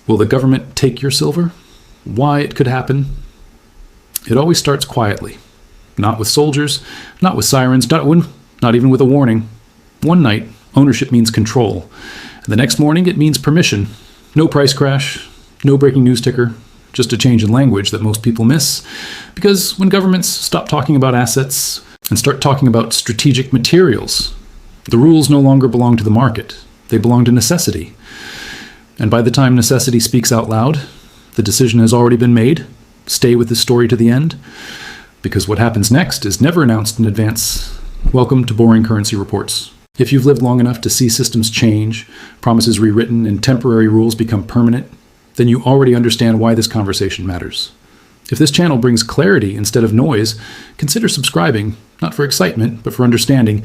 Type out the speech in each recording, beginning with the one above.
Will the government take your silver? Why it could happen? It always starts quietly. Not with soldiers, not with sirens, not even with a warning. One night, ownership means control. And the next morning, it means permission. No price crash, no breaking news ticker, just a change in language that most people miss. Because when governments stop talking about assets and start talking about strategic materials, the rules no longer belong to the market. They belong to necessity. And by the time necessity speaks out loud, the decision has already been made. Stay with the story to the end. Because what happens next is never announced in advance. Welcome to Boring Currency Reports. If you've lived long enough to see systems change, promises rewritten, and temporary rules become permanent, then you already understand why this conversation matters. If this channel brings clarity instead of noise, consider subscribing, not for excitement, but for understanding,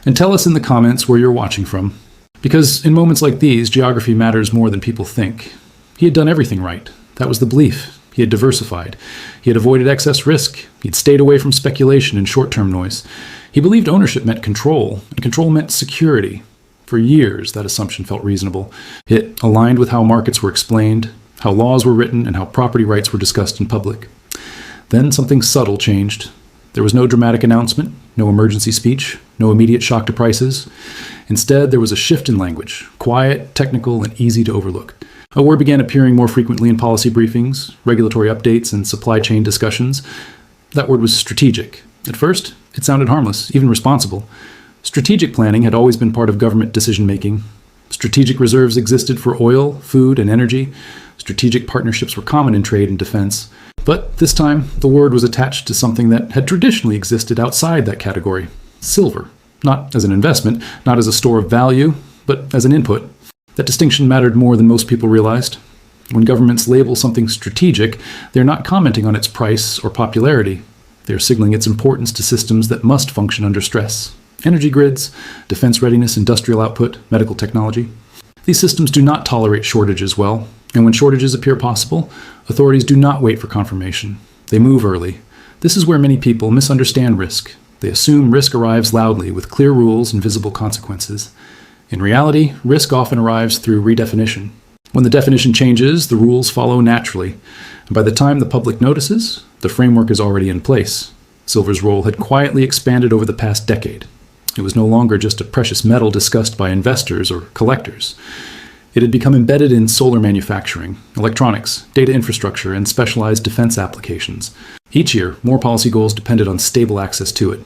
and tell us in the comments where you're watching from. Because in moments like these, geography matters more than people think. He had done everything right. That was the belief. He had diversified. He had avoided excess risk. He'd stayed away from speculation and short-term noise. He believed ownership meant control, and control meant security. For years, that assumption felt reasonable. It aligned with how markets were explained, how laws were written, and how property rights were discussed in public. Then something subtle changed. There was no dramatic announcement, no emergency speech, no immediate shock to prices. Instead, there was a shift in language, quiet, technical, and easy to overlook. A word began appearing more frequently in policy briefings, regulatory updates, and supply chain discussions. That word was strategic. At first, it sounded harmless, even responsible. Strategic planning had always been part of government decision-making. Strategic reserves existed for oil, food, and energy. Strategic partnerships were common in trade and defense. But this time, the word was attached to something that had traditionally existed outside that category: silver. Not as an investment, not as a store of value, but as an input. That distinction mattered more than most people realized. When governments label something strategic, they're not commenting on its price or popularity. They're signaling its importance to systems that must function under stress. Energy grids, defense readiness, industrial output, medical technology. These systems do not tolerate shortages well, and when shortages appear possible, authorities do not wait for confirmation. They move early. This is where many people misunderstand risk. They assume risk arrives loudly with clear rules and visible consequences. In reality, risk often arrives through redefinition. When the definition changes, the rules follow naturally. And by the time the public notices, the framework is already in place. Silver's role had quietly expanded over the past decade. It was no longer just a precious metal discussed by investors or collectors. It had become embedded in solar manufacturing, electronics, data infrastructure, and specialized defense applications. Each year, more policy goals depended on stable access to it.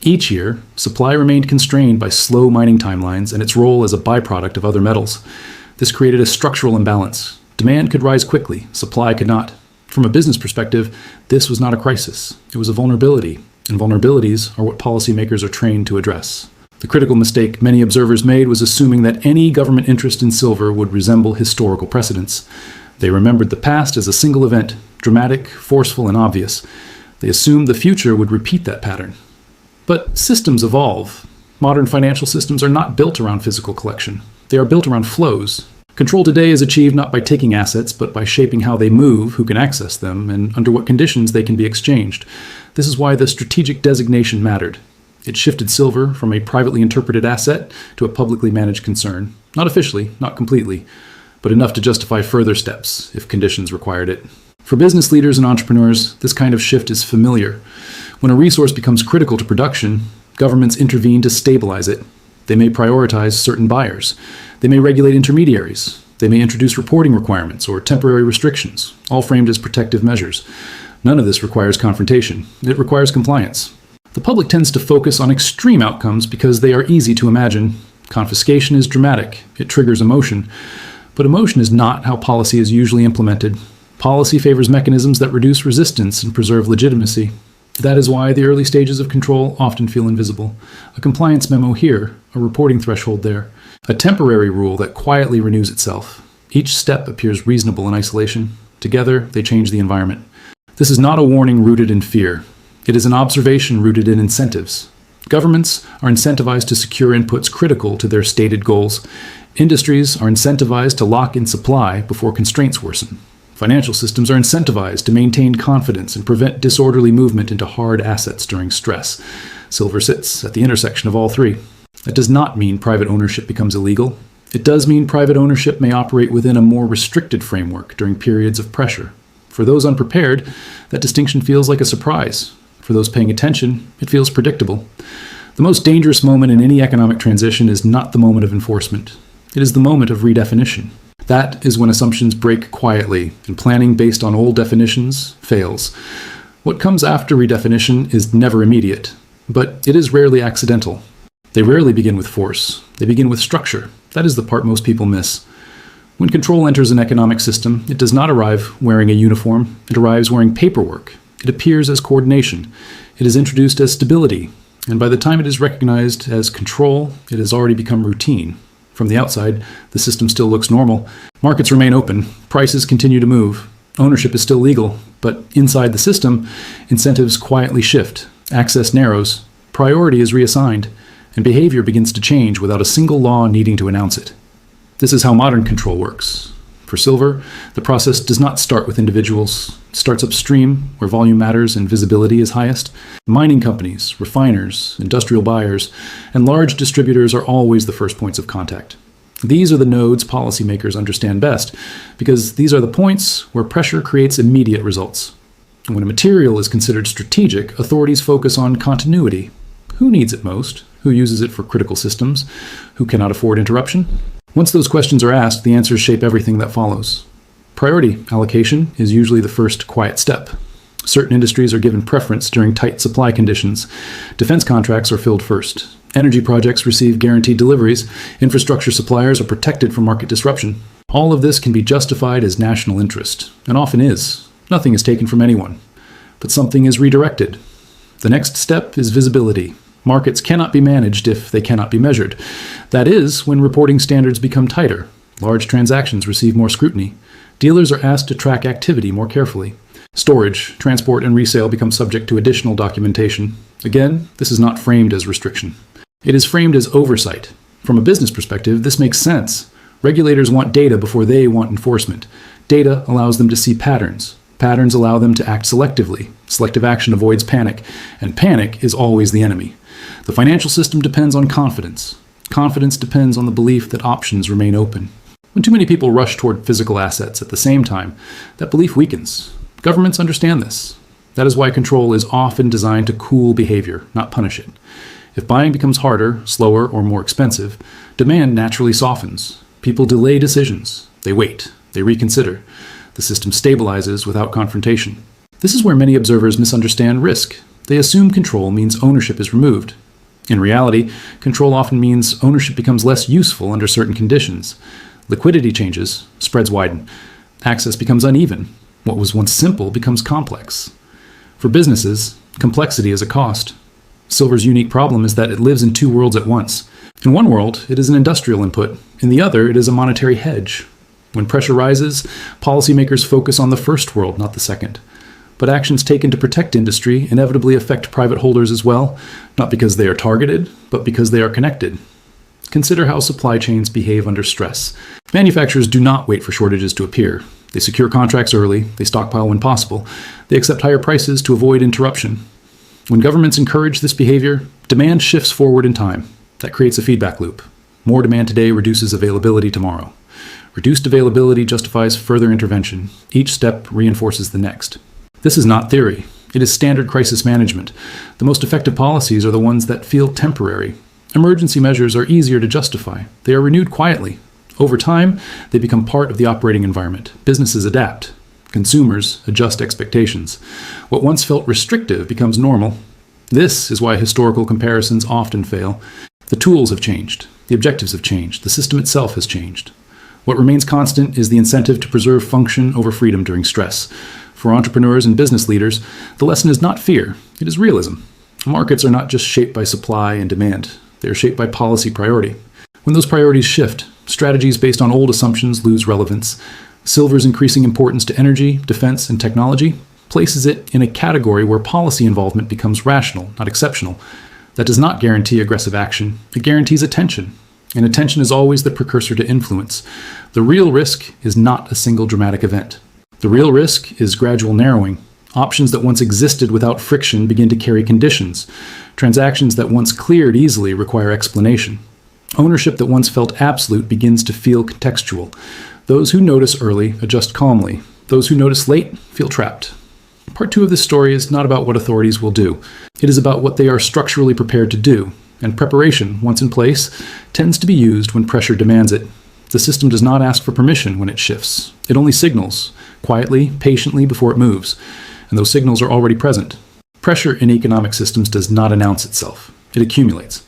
Each year, supply remained constrained by slow mining timelines and its role as a byproduct of other metals. This created a structural imbalance. Demand could rise quickly, supply could not. From a business perspective, this was not a crisis. It was a vulnerability, and vulnerabilities are what policymakers are trained to address. The critical mistake many observers made was assuming that any government interest in silver would resemble historical precedents. They remembered the past as a single event, dramatic, forceful, and obvious. They assumed the future would repeat that pattern. But systems evolve. Modern financial systems are not built around physical collection. They are built around flows. Control today is achieved not by taking assets, but by shaping how they move, who can access them, and under what conditions they can be exchanged. This is why the strategic designation mattered. It shifted silver from a privately interpreted asset to a publicly managed concern. Not officially, not completely, but enough to justify further steps if conditions required it. For business leaders and entrepreneurs, this kind of shift is familiar. When a resource becomes critical to production, governments intervene to stabilize it. They may prioritize certain buyers. They may regulate intermediaries. They may introduce reporting requirements or temporary restrictions, all framed as protective measures. None of this requires confrontation. It requires compliance. The public tends to focus on extreme outcomes because they are easy to imagine. Confiscation is dramatic. It triggers emotion. But emotion is not how policy is usually implemented. Policy favors mechanisms that reduce resistance and preserve legitimacy. That is why the early stages of control often feel invisible. A compliance memo here, a reporting threshold there, a temporary rule that quietly renews itself. Each step appears reasonable in isolation. Together, they change the environment. This is not a warning rooted in fear. It is an observation rooted in incentives. Governments are incentivized to secure inputs critical to their stated goals. Industries are incentivized to lock in supply before constraints worsen. Financial systems are incentivized to maintain confidence and prevent disorderly movement into hard assets during stress. Silver sits at the intersection of all three. That does not mean private ownership becomes illegal. It does mean private ownership may operate within a more restricted framework during periods of pressure. For those unprepared, that distinction feels like a surprise. For those paying attention, it feels predictable. The most dangerous moment in any economic transition is not the moment of enforcement. It is the moment of redefinition. That is when assumptions break quietly, and planning based on old definitions fails. What comes after redefinition is never immediate, but it is rarely accidental. They rarely begin with force. They begin with structure. That is the part most people miss. When control enters an economic system, it does not arrive wearing a uniform. It arrives wearing paperwork. It appears as coordination. It is introduced as stability. And by the time it is recognized as control, it has already become routine. From the outside, the system still looks normal. Markets remain open. Prices continue to move. Ownership is still legal. But inside the system, incentives quietly shift. Access narrows. Priority is reassigned. And behavior begins to change without a single law needing to announce it. This is how modern control works. For silver, the process does not start with individuals. It starts upstream, where volume matters and visibility is highest. Mining companies, refiners, industrial buyers, and large distributors are always the first points of contact. These are the nodes policymakers understand best, because these are the points where pressure creates immediate results. When a material is considered strategic, authorities focus on continuity. Who needs it most? Who uses it for critical systems? Who cannot afford interruption? Once those questions are asked, the answers shape everything that follows. Priority allocation is usually the first quiet step. Certain industries are given preference during tight supply conditions. Defense contracts are filled first. Energy projects receive guaranteed deliveries. Infrastructure suppliers are protected from market disruption. All of this can be justified as national interest, and often is. Nothing is taken from anyone. But something is redirected. The next step is visibility. Markets cannot be managed if they cannot be measured. That is, when reporting standards become tighter. Large transactions receive more scrutiny. Dealers are asked to track activity more carefully. Storage, transport, and resale become subject to additional documentation. Again, this is not framed as restriction. It is framed as oversight. From a business perspective, this makes sense. Regulators want data before they want enforcement. Data allows them to see patterns. Patterns allow them to act selectively. Selective action avoids panic, and panic is always the enemy. The financial system depends on confidence. Confidence depends on the belief that options remain open. When too many people rush toward physical assets at the same time, that belief weakens. Governments understand this. That is why control is often designed to cool behavior, not punish it. If buying becomes harder, slower, or more expensive, demand naturally softens. People delay decisions. They wait. They reconsider. The system stabilizes without confrontation. This is where many observers misunderstand risk. They assume control means ownership is removed. In reality, control often means ownership becomes less useful under certain conditions. Liquidity changes, spreads widen. Access becomes uneven. What was once simple becomes complex. For businesses, complexity is a cost. Silver's unique problem is that it lives in two worlds at once. In one world, it is an industrial input. In the other, it is a monetary hedge. When pressure rises, policymakers focus on the first world, not the second. But actions taken to protect industry inevitably affect private holders as well, not because they are targeted, but because they are connected. Consider how supply chains behave under stress. Manufacturers do not wait for shortages to appear. They secure contracts early, they stockpile when possible, they accept higher prices to avoid interruption. When governments encourage this behavior, demand shifts forward in time. That creates a feedback loop. More demand today reduces availability tomorrow. Reduced availability justifies further intervention. Each step reinforces the next. This is not theory. It is standard crisis management. The most effective policies are the ones that feel temporary. Emergency measures are easier to justify. They are renewed quietly. Over time, they become part of the operating environment. Businesses adapt. Consumers adjust expectations. What once felt restrictive becomes normal. This is why historical comparisons often fail. The tools have changed. The objectives have changed. The system itself has changed. What remains constant is the incentive to preserve function over freedom during stress. For entrepreneurs and business leaders, the lesson is not fear, it is realism. Markets are not just shaped by supply and demand, they are shaped by policy priority. When those priorities shift, strategies based on old assumptions lose relevance. Silver's increasing importance to energy, defense, and technology places it in a category where policy involvement becomes rational, not exceptional. That does not guarantee aggressive action, it guarantees attention. And attention is always the precursor to influence. The real risk is not a single dramatic event. The real risk is gradual narrowing. Options that once existed without friction begin to carry conditions. Transactions that once cleared easily require explanation. Ownership that once felt absolute begins to feel contextual. Those who notice early adjust calmly. Those who notice late feel trapped. Part 2 of this story is not about what authorities will do. It is about what they are structurally prepared to do, and preparation, once in place, tends to be used when pressure demands it. The system does not ask for permission when it shifts. It only signals, quietly, patiently before it moves, and those signals are already present. Pressure in economic systems does not announce itself. It accumulates.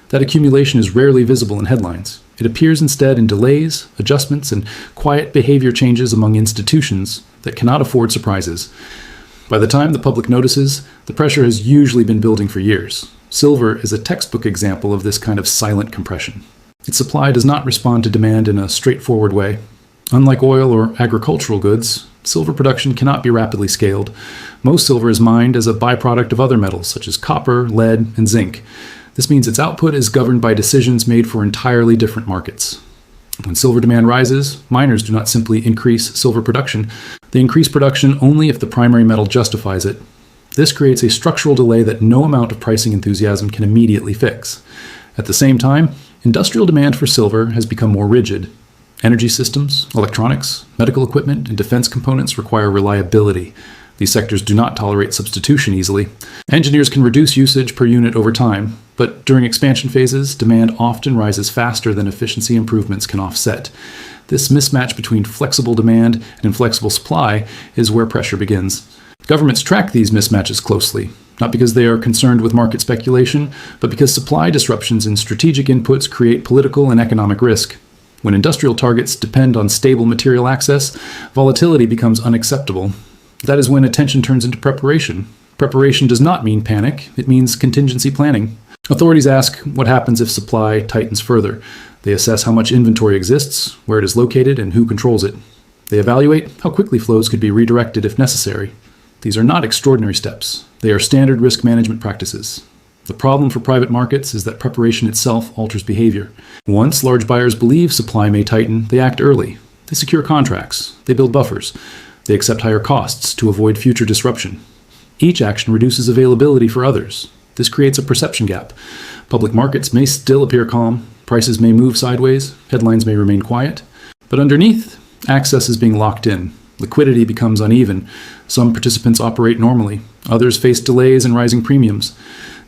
That accumulation is rarely visible in headlines. It appears instead in delays, adjustments, and quiet behavior changes among institutions that cannot afford surprises. By the time the public notices, the pressure has usually been building for years. Silver is a textbook example of this kind of silent compression. Its supply does not respond to demand in a straightforward way. Unlike oil or agricultural goods, silver production cannot be rapidly scaled. Most silver is mined as a byproduct of other metals such as copper, lead, and zinc. This means its output is governed by decisions made for entirely different markets. When silver demand rises, miners do not simply increase silver production. They increase production only if the primary metal justifies it. This creates a structural delay that no amount of pricing enthusiasm can immediately fix. At the same time, industrial demand for silver has become more rigid. Energy systems, electronics, medical equipment, and defense components require reliability. These sectors do not tolerate substitution easily. Engineers can reduce usage per unit over time, but during expansion phases, demand often rises faster than efficiency improvements can offset. This mismatch between flexible demand and inflexible supply is where pressure begins. Governments track these mismatches closely, not because they are concerned with market speculation, but because supply disruptions in strategic inputs create political and economic risk. When industrial targets depend on stable material access, volatility becomes unacceptable. That is when attention turns into preparation. Preparation does not mean panic, it means contingency planning. Authorities ask what happens if supply tightens further. They assess how much inventory exists, where it is located, and who controls it. They evaluate how quickly flows could be redirected if necessary. These are not extraordinary steps. They are standard risk management practices. The problem for private markets is that preparation itself alters behavior. Once large buyers believe supply may tighten, they act early. They secure contracts. They build buffers. They accept higher costs to avoid future disruption. Each action reduces availability for others. This creates a perception gap. Public markets may still appear calm, prices may move sideways, headlines may remain quiet, but underneath, access is being locked in. Liquidity becomes uneven. Some participants operate normally. Others face delays and rising premiums.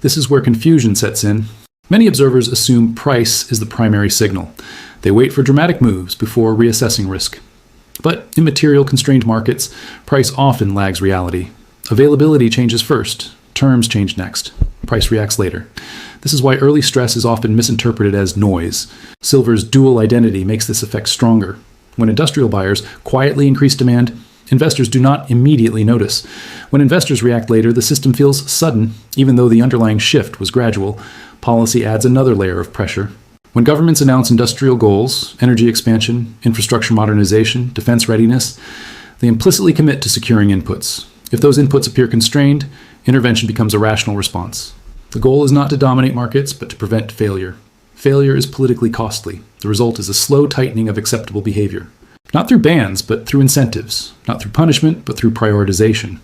This is where confusion sets in. Many observers assume price is the primary signal. They wait for dramatic moves before reassessing risk. But in material constrained markets, price often lags reality. Availability changes first. Terms change next. Price reacts later. This is why early stress is often misinterpreted as noise. Silver's dual identity makes this effect stronger. When industrial buyers quietly increase demand, investors do not immediately notice. When investors react later, the system feels sudden, even though the underlying shift was gradual. Policy adds another layer of pressure. When governments announce industrial goals, energy expansion, infrastructure modernization, defense readiness, they implicitly commit to securing inputs. If those inputs appear constrained, intervention becomes a rational response. The goal is not to dominate markets, but to prevent failure. Failure is politically costly. The result is a slow tightening of acceptable behavior. Not through bans, but through incentives. Not through punishment, but through prioritization.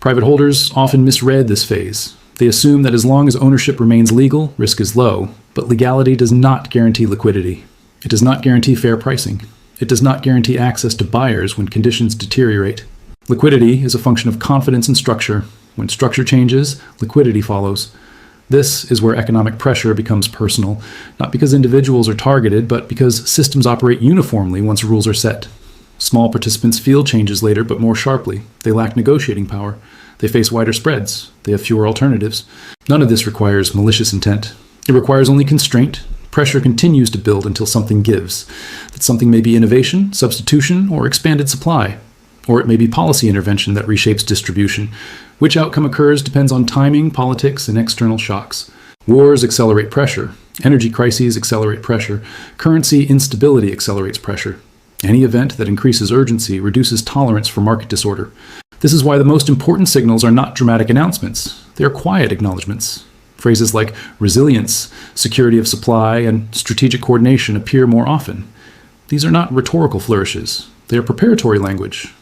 Private holders often misread this phase. They assume that as long as ownership remains legal, risk is low. But legality does not guarantee liquidity. It does not guarantee fair pricing. It does not guarantee access to buyers when conditions deteriorate. Liquidity is a function of confidence and structure. When structure changes, liquidity follows. This is where economic pressure becomes personal, not because individuals are targeted, but because systems operate uniformly once rules are set. Small participants feel changes later, but more sharply. They lack negotiating power. They face wider spreads. They have fewer alternatives. None of this requires malicious intent. It requires only constraint. Pressure continues to build until something gives. That something may be innovation, substitution, or expanded supply. Or it may be policy intervention that reshapes distribution. Which outcome occurs depends on timing, politics, and external shocks. Wars accelerate pressure. Energy crises accelerate pressure. Currency instability accelerates pressure. Any event that increases urgency reduces tolerance for market disorder. This is why the most important signals are not dramatic announcements. They are quiet acknowledgments. Phrases like resilience, security of supply, and strategic coordination appear more often. These are not rhetorical flourishes. They are preparatory language.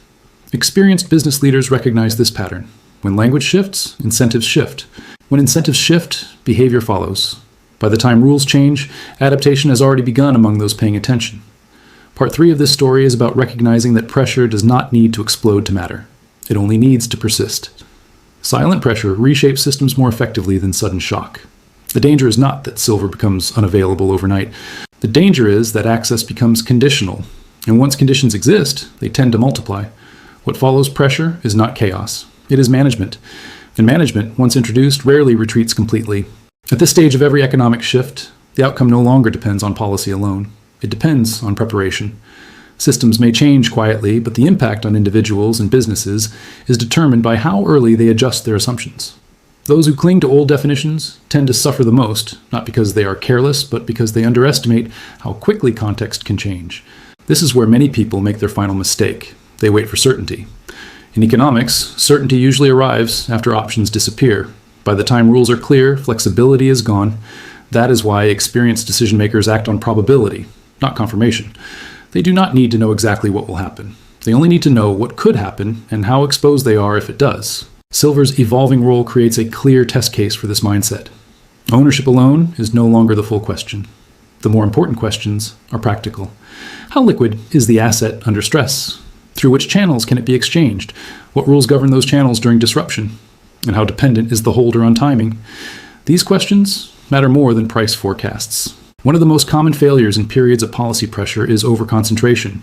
Experienced business leaders recognize this pattern. When language shifts, incentives shift. When incentives shift, behavior follows. By the time rules change, adaptation has already begun among those paying attention. Part 3 of this story is about recognizing that pressure does not need to explode to matter. It only needs to persist. Silent pressure reshapes systems more effectively than sudden shock. The danger is not that silver becomes unavailable overnight. The danger is that access becomes conditional, and once conditions exist, they tend to multiply. What follows pressure is not chaos. It is management. And management, once introduced, rarely retreats completely. At this stage of every economic shift, the outcome no longer depends on policy alone. It depends on preparation. Systems may change quietly, but the impact on individuals and businesses is determined by how early they adjust their assumptions. Those who cling to old definitions tend to suffer the most, not because they are careless, but because they underestimate how quickly context can change. This is where many people make their final mistake. They wait for certainty. In economics, certainty usually arrives after options disappear. By the time rules are clear, flexibility is gone. That is why experienced decision makers act on probability, not confirmation. They do not need to know exactly what will happen. They only need to know what could happen and how exposed they are if it does. Silver's evolving role creates a clear test case for this mindset. Ownership alone is no longer the full question. The more important questions are practical. How liquid is the asset under stress? Through which channels can it be exchanged? What rules govern those channels during disruption? And how dependent is the holder on timing? These questions matter more than price forecasts. One of the most common failures in periods of policy pressure is overconcentration.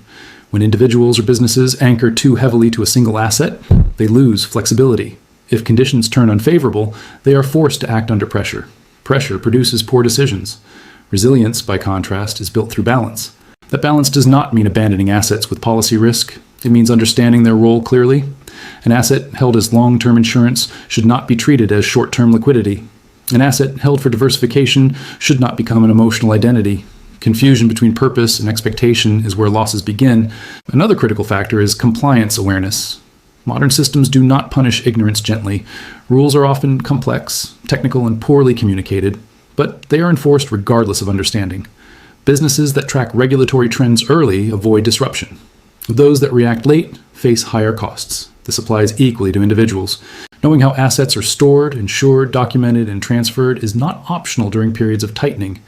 When individuals or businesses anchor too heavily to a single asset, they lose flexibility. If conditions turn unfavorable, they are forced to act under pressure. Pressure produces poor decisions. Resilience, by contrast, is built through balance. That balance does not mean abandoning assets with policy risk. It means understanding their role clearly. An asset held as long-term insurance should not be treated as short-term liquidity. An asset held for diversification should not become an emotional identity. Confusion between purpose and expectation is where losses begin. Another critical factor is compliance awareness. Modern systems do not punish ignorance gently. Rules are often complex, technical, and poorly communicated, but they are enforced regardless of understanding. Businesses that track regulatory trends early avoid disruption. Those that react late face higher costs. This applies equally to individuals. Knowing how assets are stored, insured, documented, and transferred is not optional during periods of tightening.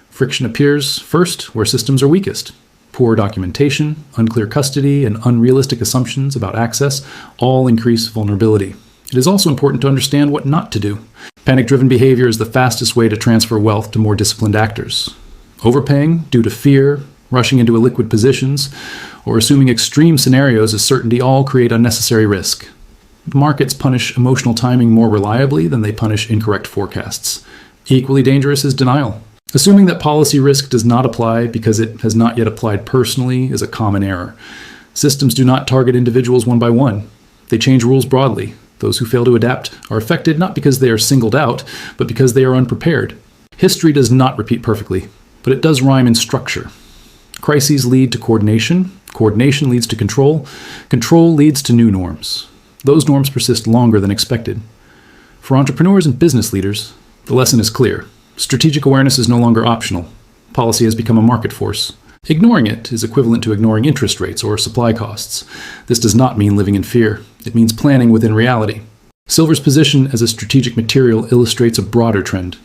Friction appears first where systems are weakest. Poor documentation, unclear custody, and unrealistic assumptions about access all increase vulnerability. It is also important to understand what not to do. Panic-driven behavior is the fastest way to transfer wealth to more disciplined actors. Overpaying due to fear, rushing into illiquid positions, or assuming extreme scenarios as certainty all create unnecessary risk. Markets punish emotional timing more reliably than they punish incorrect forecasts. Equally dangerous is denial. Assuming that policy risk does not apply because it has not yet applied personally is a common error. Systems do not target individuals one by one. They change rules broadly. Those who fail to adapt are affected not because they are singled out, but because they are unprepared. History does not repeat perfectly, but it does rhyme in structure. Crises lead to coordination. Coordination leads to control. Control leads to new norms. Those norms persist longer than expected. For entrepreneurs and business leaders, the lesson is clear. Strategic awareness is no longer optional. Policy has become a market force. Ignoring it is equivalent to ignoring interest rates or supply costs. This does not mean living in fear. It means planning within reality. Silver's position as a strategic material illustrates a broader trend.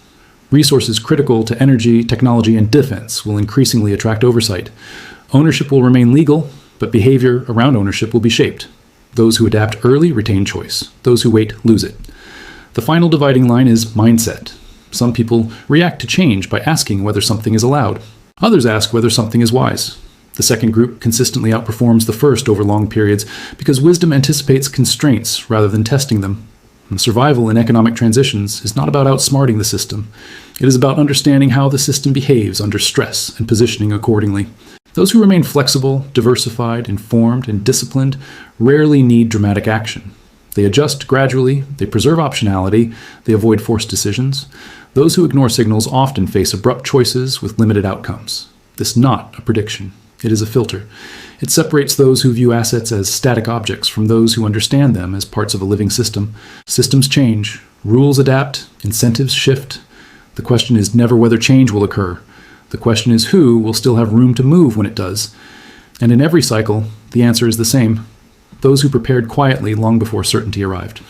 Resources critical to energy, technology, and defense will increasingly attract oversight. Ownership will remain legal, but behavior around ownership will be shaped. Those who adapt early retain choice. Those who wait lose it. The final dividing line is mindset. Some people react to change by asking whether something is allowed. Others ask whether something is wise. The second group consistently outperforms the first over long periods because wisdom anticipates constraints rather than testing them. And survival in economic transitions is not about outsmarting the system. It is about understanding how the system behaves under stress and positioning accordingly. Those who remain flexible, diversified, informed, and disciplined rarely need dramatic action. They adjust gradually, they preserve optionality, they avoid forced decisions. Those who ignore signals often face abrupt choices with limited outcomes. This is not a prediction. It is a filter. It separates those who view assets as static objects from those who understand them as parts of a living system. Systems change, rules adapt, incentives shift. The question is never whether change will occur. The question is who will still have room to move when it does. And in every cycle, the answer is the same. Those who prepared quietly long before certainty arrived.